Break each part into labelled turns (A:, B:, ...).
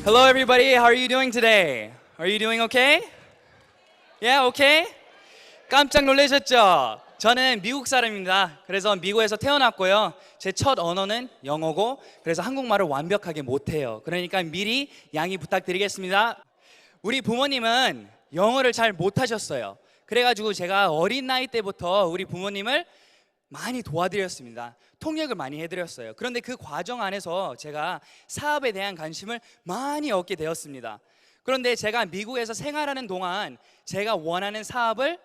A: Hello everybody, how are you doing today? Are you doing okay? Yeah, okay? 깜짝 놀라셨죠? 저는 미국 사람입니다. 그래서 미국에서 태어났고요. 제 첫 언어는 영어고 그래서 한국말을 완벽하게 못해요. 그러니까 미리 양해 부탁드리겠습니다. 우리 부모님은 영어를 잘 못하셨어요. 그래가지고 제가 어린 나이 때부터 우리 부모님을 많이 도와드렸습니다. 통역을 많이 해드렸어요. 그런데 그 과정 안에서 제가 사업에 대한 관심을 많이 얻게 되었습니다. 그런데 제가 미국에서 생활하는 동안 제가 원하는 사업을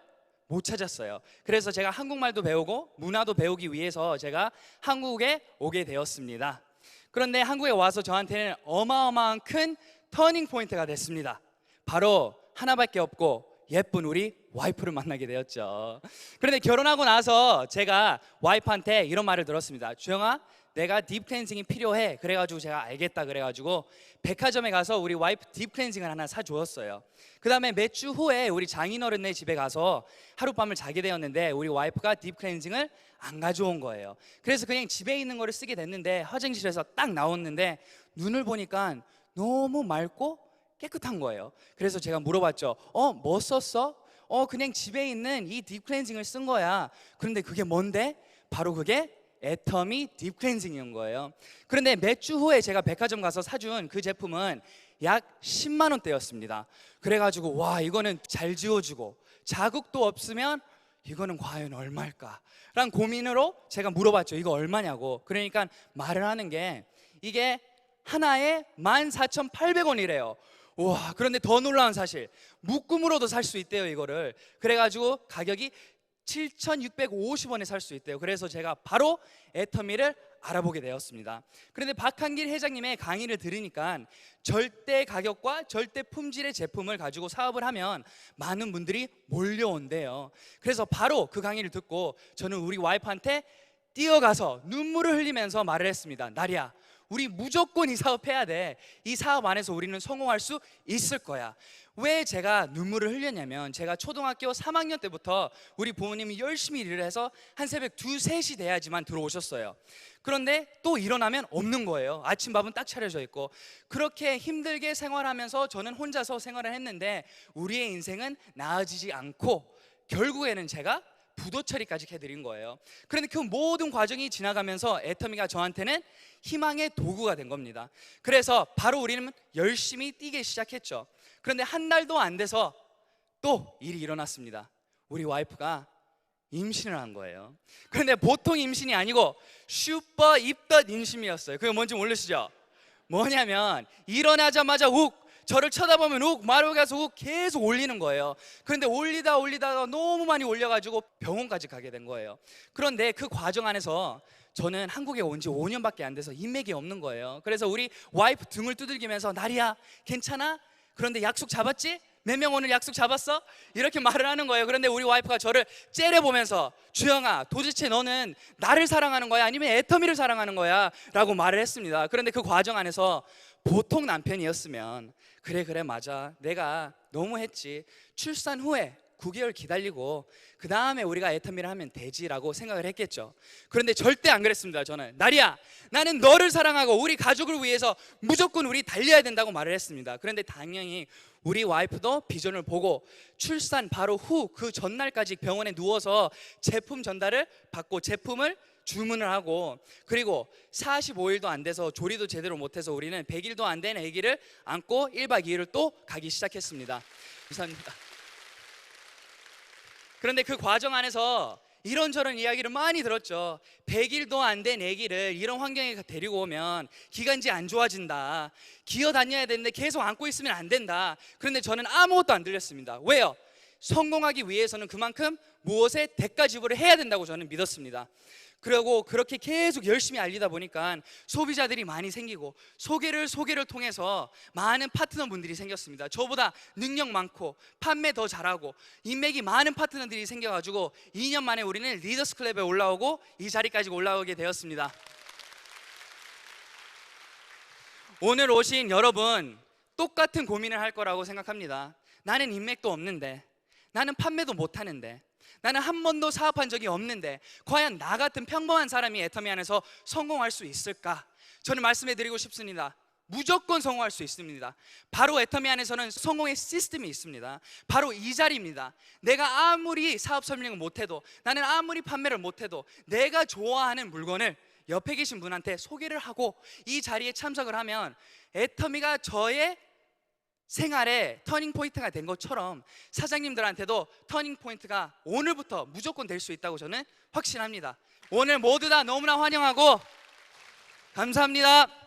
A: 못 찾았어요. 그래서 제가 한국말도 배우고 문화도 배우기 위해서 제가 한국에 오게 되었습니다. 그런데 한국에 와서 저한테는 어마어마한 큰 터닝 포인트가 됐습니다. 바로 하나밖에 없고 예쁜 우리 와이프를 만나게 되었죠. 그런데 결혼하고 나서 제가 와이프한테 이런 말을 들었습니다. 주영아, 내가 딥 클렌징이 필요해. 그래가지고 제가 알겠다 그래가지고 백화점에 가서 우리 와이프 딥 클렌징을 하나 사주었어요. 그 다음에 몇 주 후에 우리 장인어른네 집에 가서 하룻밤을 자게 되었는데 우리 와이프가 딥 클렌징을 안 가져온 거예요. 그래서 그냥 집에 있는 거를 쓰게 됐는데 화장실에서 딱 나왔는데 눈을 보니까 너무 맑고 깨끗한 거예요. 그래서 제가 물어봤죠. 뭐 썼어? 그냥 집에 있는 이 딥 클렌징을 쓴 거야. 그런데 그게 뭔데? 바로 그게 애터미 딥 클렌징인 거예요. 그런데 몇 주 후에 제가 백화점 가서 사준 그 제품은 약 10만 원대였습니다. 그래가지고 와, 이거는 잘 지워주고 자국도 없으면 이거는 과연 얼마일까? 라는 고민으로 제가 물어봤죠. 이거 얼마냐고. 그러니까 말을 하는 게 이게 하나에 14,800원이래요. 와, 그런데 더 놀라운 사실, 묶음으로도 살 수 있대요 이거를. 그래가지고 가격이 7,650원에 살 수 있대요. 그래서 제가 바로 애터미를 알아보게 되었습니다. 그런데 박한길 회장님의 강의를 들으니까 절대 가격과 절대 품질의 제품을 가지고 사업을 하면 많은 분들이 몰려온대요. 그래서 바로 그 강의를 듣고 저는 우리 와이프한테 뛰어가서 눈물을 흘리면서 말을 했습니다. 나리야, 우리 무조건 이 사업 해야 돼. 이 사업 안에서 우리는 성공할 수 있을 거야. 왜 제가 눈물을 흘렸냐면 제가 초등학교 3학년 때부터 우리 부모님이 열심히 일을 해서 한 새벽 2, 3시 돼야지만 들어오셨어요. 그런데 또 일어나면 없는 거예요. 아침밥은 딱 차려져 있고. 그렇게 힘들게 생활하면서 저는 혼자서 생활을 했는데 우리의 인생은 나아지지 않고 결국에는 제가 부도 처리까지 해드린 거예요. 그런데 그 모든 과정이 지나가면서 애터미가 저한테는 희망의 도구가 된 겁니다. 그래서 바로 우리는 열심히 뛰기 시작했죠. 그런데 한 달도 안 돼서 또 일이 일어났습니다. 우리 와이프가 임신을 한 거예요. 그런데 보통 임신이 아니고 슈퍼 입덧 임신이었어요. 그게 뭔지 모르시죠? 뭐냐면 일어나자마자 욱, 저를 쳐다보면 욱, 마루 가서 욱 계속 올리는 거예요. 그런데 올리다가 너무 많이 올려가지고 병원까지 가게 된 거예요. 그런데 그 과정 안에서 저는 한국에 온 지 5년밖에 안 돼서 인맥이 없는 거예요. 그래서 우리 와이프 등을 두들기면서 나리야, 괜찮아? 그런데 약속 잡았지? 몇 명 오늘 약속 잡았어? 이렇게 말을 하는 거예요. 그런데 우리 와이프가 저를 째려보면서 주영아, 도대체 너는 나를 사랑하는 거야? 아니면 애터미를 사랑하는 거야? 라고 말을 했습니다. 그런데 그 과정 안에서 보통 남편이었으면 그래 맞아, 내가 너무 했지, 출산 후에 9개월 기다리고 그 다음에 우리가 애터미를 하면 되지라고 생각을 했겠죠. 그런데 절대 안 그랬습니다. 저는 나리야, 나는 너를 사랑하고 우리 가족을 위해서 무조건 우리 달려야 된다고 말을 했습니다. 그런데 당연히 우리 와이프도 비전을 보고 출산 바로 후 그 전날까지 병원에 누워서 제품 전달을 받고 제품을 주문을 하고, 그리고 45일도 안 돼서 조리도 제대로 못해서 우리는 100일도 안 된 아기를 안고 1박 2일을 또 가기 시작했습니다. 감사합니다. 그런데 그 과정 안에서 이런저런 이야기를 많이 들었죠. 100일도 안 된 아기를 이런 환경에 데리고 오면 기관지 안 좋아진다, 기어 다녀야 되는데 계속 안고 있으면 안 된다. 그런데 저는 아무것도 안 들렸습니다. 왜요? 성공하기 위해서는 그만큼 무엇에 대가 지불을 해야 된다고 저는 믿었습니다. 그리고 그렇게 계속 열심히 알리다 보니까 소비자들이 많이 생기고 소개를 통해서 많은 파트너분들이 생겼습니다. 저보다 능력 많고 판매 더 잘하고 인맥이 많은 파트너들이 생겨가지고 2년 만에 우리는 리더스 클럽에 올라오고 이 자리까지 올라오게 되었습니다. 오늘 오신 여러분, 똑같은 고민을 할 거라고 생각합니다. 나는 인맥도 없는데, 나는 판매도 못하는데, 나는 한 번도 사업한 적이 없는데 과연 나 같은 평범한 사람이 애터미 안에서 성공할 수 있을까? 저는 말씀해 드리고 싶습니다. 무조건 성공할 수 있습니다. 바로 애터미 안에서는 성공의 시스템이 있습니다. 바로 이 자리입니다. 내가 아무리 사업 설명을 못해도, 나는 아무리 판매를 못해도 내가 좋아하는 물건을 옆에 계신 분한테 소개를 하고 이 자리에 참석을 하면 애터미가 저의 생활의 터닝 포인트가 된 것처럼 사장님들한테도 터닝 포인트가 오늘부터 무조건 될 수 있다고 저는 확신합니다. 오늘 모두 다 너무나 환영하고 감사합니다.